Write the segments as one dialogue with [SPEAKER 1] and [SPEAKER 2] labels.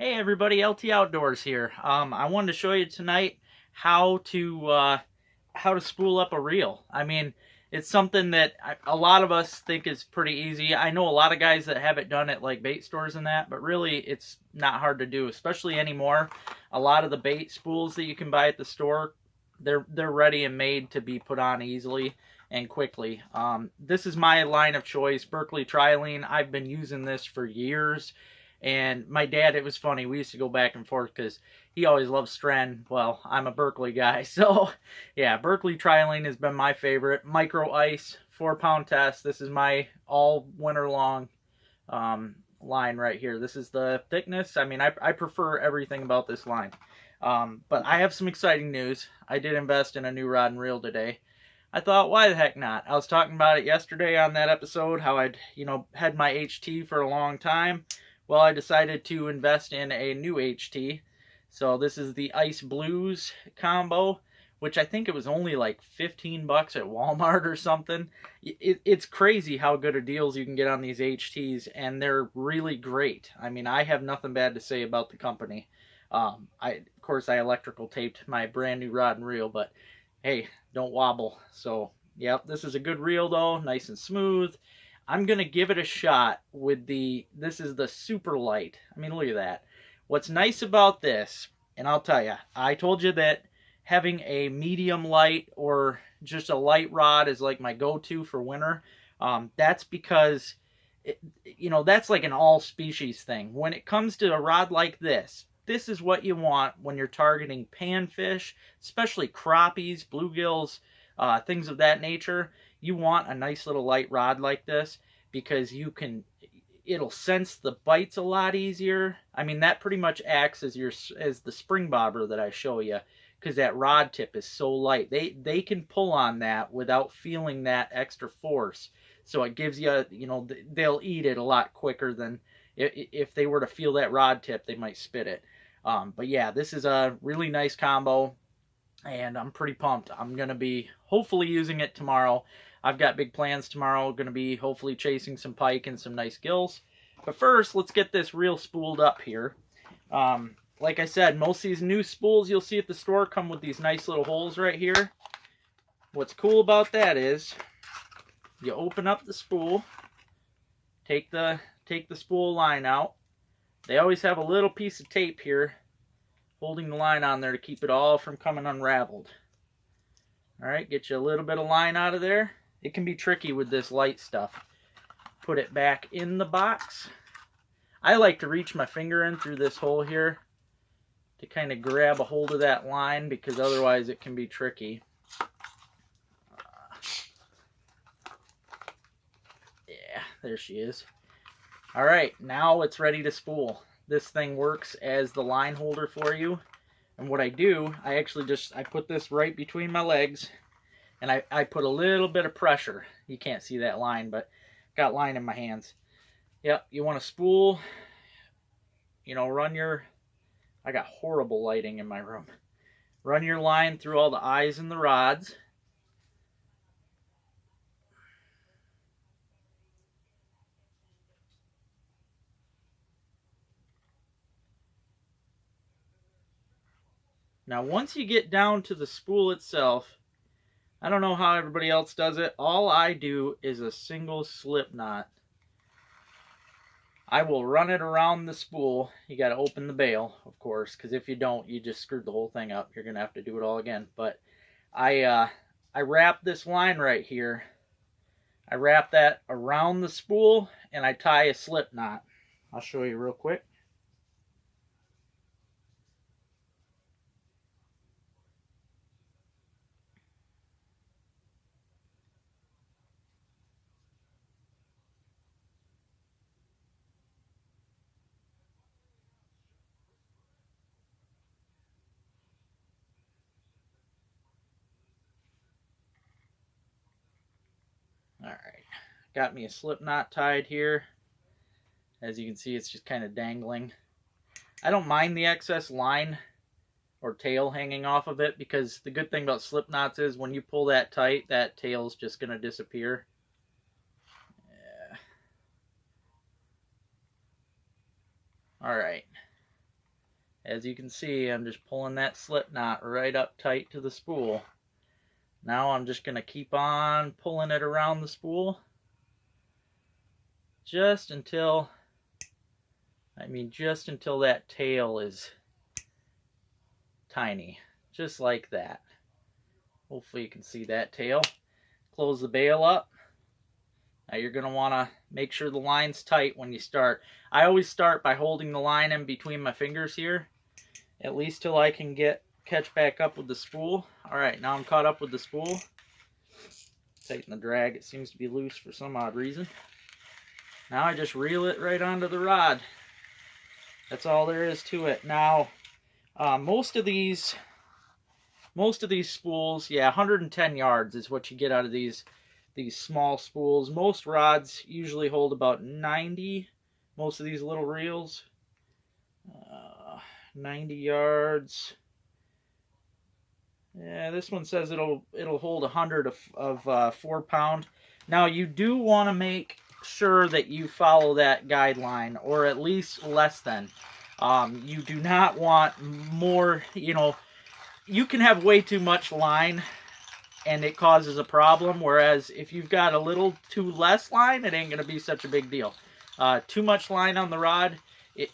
[SPEAKER 1] Hey everybody, LT Outdoors here. I wanted to show you tonight how to spool up a reel. I mean, it's something that a lot of us think is pretty easy. I know a lot of guys that have it done at like bait stores and that, but really it's not hard to do, especially anymore. A lot of the bait spools that you can buy at the store, they're ready and made to be put on easily and quickly. This is my line of choice, Berkeley Trilene. I've been using this for years. And my dad, it was funny, we used to go back and forth because he always loved Stren. Well, I'm a Berkeley guy, so yeah, Berkeley Trilene has been my favorite. Micro Ice, 4-pound test. This is my all winter long line right here. This is the thickness. I mean, I prefer everything about this line. But I have some exciting news. I did invest in a new rod and reel today. I thought, why the heck not? I was talking about it yesterday on that episode, how I'd, had my HT for a long time. Well, I decided to invest in a new HT. So this is the Ice Blues combo, which I think it was only like 15 bucks at Walmart or something. It's crazy how good of deals you can get on these HTs, and they're really great. I mean, I have nothing bad to say about the company. Of course, I electrical taped my brand new rod and reel, but hey, don't wobble. So, yep, this is a good reel though, nice and smooth. I'm going to give it a shot with this is the super light. I mean, look at that. What's nice about this, and I'll tell you, I told you that having a medium light or just a light rod is like my go-to for winter. That's because, that's like an all species thing. When it comes to a rod like this is what you want when you're targeting panfish, especially crappies, bluegills, things of that nature. You want a nice little light rod like this because it'll sense the bites a lot easier. I mean, that pretty much acts as the spring bobber that I show you, because that rod tip is so light. They can pull on that without feeling that extra force. So it gives you, they'll eat it a lot quicker than if they were to feel that rod tip, they might spit it. But yeah, this is a really nice combo, and I'm pretty pumped. I'm going to be hopefully using it tomorrow. I've got big plans tomorrow. Going to be hopefully chasing some pike and some nice gills. But first, let's get this reel spooled up here. Like I said, most of these new spools you'll see at the store come with these nice little holes right here. What's cool about that is you open up the spool, take the spool line out. They always have a little piece of tape here holding the line on there to keep it all from coming unraveled. Alright, get you a little bit of line out of there. It can be tricky with this light stuff. Put it back in the box. I like to reach my finger in through this hole here to kind of grab a hold of that line, because otherwise it can be tricky. Yeah, there she is. Alright, now it's ready to spool. This thing works as the line holder for you. And what I do, I put this right between my legs, and I put a little bit of pressure. You can't see that line, but got line in my hands. Yep, you want to spool, I got horrible lighting in my room. Run your line through all the eyes and the rods. Now, once you get down to the spool itself, I don't know how everybody else does it. All I do is a single slip knot. I will run it around the spool. You got to open the bail, of course, because if you don't, you just screwed the whole thing up. You're going to have to do it all again. But I wrap this line right here. I wrap that around the spool, and I tie a slip knot. I'll show you real quick. Alright, got me a slip knot tied here. As you can see, it's just kind of dangling. I don't mind the excess line or tail hanging off of it, because the good thing about slip knots is when you pull that tight, that tail's just going to disappear. Yeah. Alright. As you can see, I'm just pulling that slip knot right up tight to the spool. Now I'm just going to keep on pulling it around the spool just until that tail is tiny, just like that. Hopefully you can see that tail. Close the bail up. Now you're going to want to make sure the line's tight when you start. I always start by holding the line in between my fingers here, at least till I can catch back up with the spool. Alright, now I'm caught up with the spool. Tighten the drag. It seems to be loose for some odd reason. Now I just reel it right onto the rod. That's all there is to it. Now, most of these spools, yeah, 110 yards is what you get out of these small spools. Most rods usually hold about 90. Most of these little reels, 90 yards. Yeah, this one says it'll hold 100 of 4-pound. Now you do want to make sure that you follow that guideline, or at least less than. You do not want more. You can have way too much line and it causes a problem, whereas if you've got a little too less line, it ain't going to be such a big deal. Too much line on the rod, it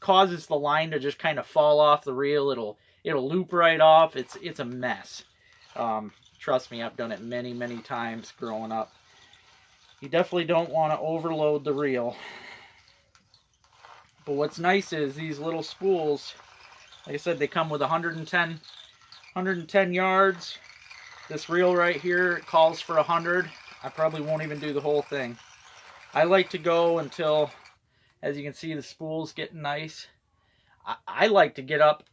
[SPEAKER 1] causes the line to just kind of fall off the reel. It'll loop right off. It's a mess. Trust me, I've done it many times growing up. You definitely don't want to overload the reel. But what's nice is these little spools, like I said, they come with 110 yards. This reel right here calls for 100. I probably won't even do the whole thing. I like to go until, as you can see, the spool's getting nice. I like to get up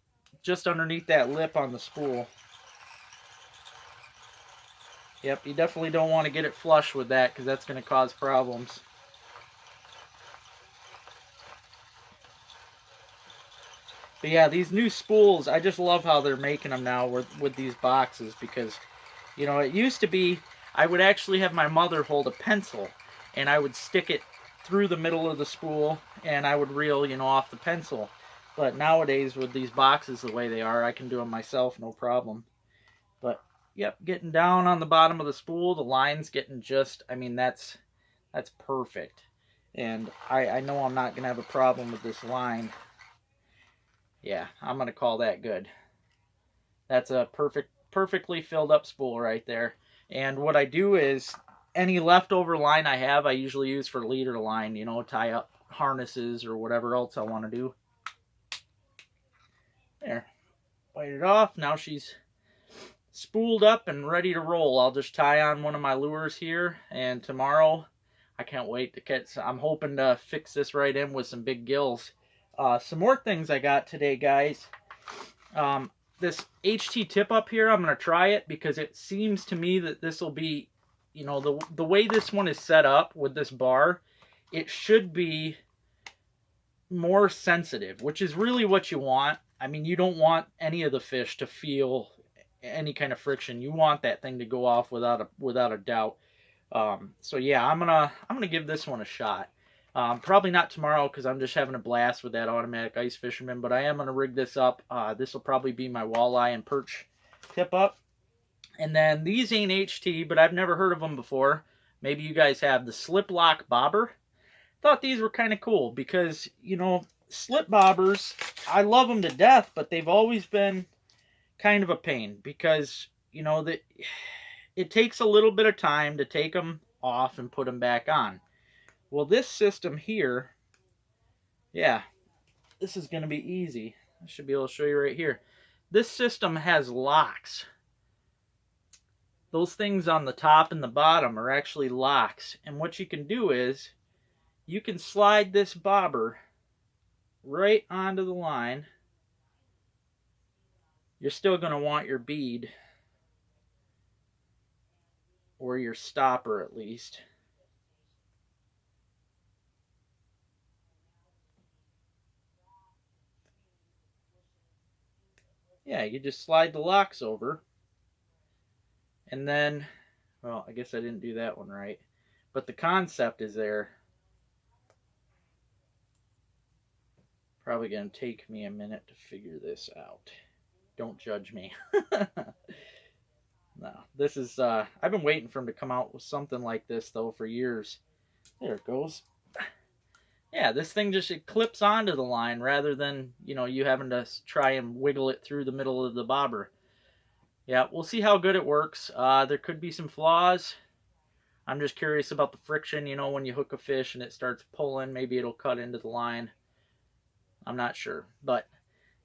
[SPEAKER 1] just underneath that lip on the spool. Yep, you definitely don't want to get it flush with that, because that's going to cause problems. But yeah, these new spools, I just love how they're making them now with these boxes, because, it used to be, I would actually have my mother hold a pencil, and I would stick it through the middle of the spool, and I would reel, off the pencil. But nowadays, with these boxes the way they are, I can do them myself, no problem. But, yep, getting down on the bottom of the spool, the line's getting just, that's perfect. And I know I'm not going to have a problem with this line. Yeah, I'm going to call that good. That's a perfectly filled up spool right there. And what I do is, any leftover line I have, I usually use for leader line, tie up harnesses or whatever else I want to do. There, bite it off. Now she's spooled up and ready to roll. I'll just tie on one of my lures here, and tomorrow, I can't wait to catch. I'm hoping to fix this right in with some big gills. Some more things I got today, guys. This HT tip up here, I'm going to try it because it seems to me that this will be, the way this one is set up with this bar, it should be more sensitive, which is really what you want. You don't want any of the fish to feel any kind of friction. You want that thing to go off without a doubt. So yeah, I'm gonna give this one a shot. Probably not tomorrow because I'm just having a blast with that automatic ice fisherman, but I am gonna rig this up. This will probably be my walleye and perch tip up. And then these ain't HT, but I've never heard of them before. Maybe you guys have. The slip lock bobber. Thought these were kind of cool because, slip bobbers, I love them to death, but they've always been kind of a pain because, it takes a little bit of time to take them off and put them back on. Well, this system here, yeah, this is going to be easy. I should be able to show you right here. This system has locks. Those things on the top and the bottom are actually locks. And what you can do is, you can slide this bobber right onto the line. You're still going to want your bead, or your stopper at least. Yeah, you just slide the locks over. And then, well, I guess I didn't do that one right. But the concept is there. probably going to take me a minute to figure this out. Don't judge me. No, this is, I've been waiting for him to come out with something like this, though, for years. There it goes. Yeah, this thing just, it clips onto the line rather than, you know, you having to try and wiggle it through the middle of the bobber. Yeah, we'll see how good it works. There could be some flaws. I'm just curious about the friction, you know, when you hook a fish and it starts pulling, maybe it'll cut into the line. I'm not sure, but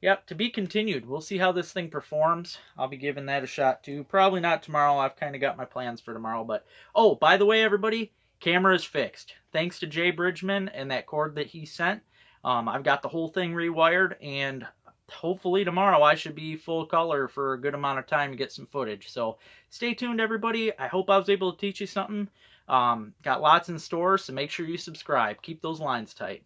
[SPEAKER 1] yep, to be continued. We'll see how this thing performs. I'll be giving that a shot too. Probably not tomorrow. I've kind of got my plans for tomorrow. But, oh, by the way, everybody, camera is fixed. Thanks to Jay Bridgman and that cord that he sent. I've got the whole thing rewired, and hopefully tomorrow I should be full color for a good amount of time to get some footage. So stay tuned, everybody. I hope I was able to teach you something. Got lots in store, so make sure you subscribe. Keep those lines tight.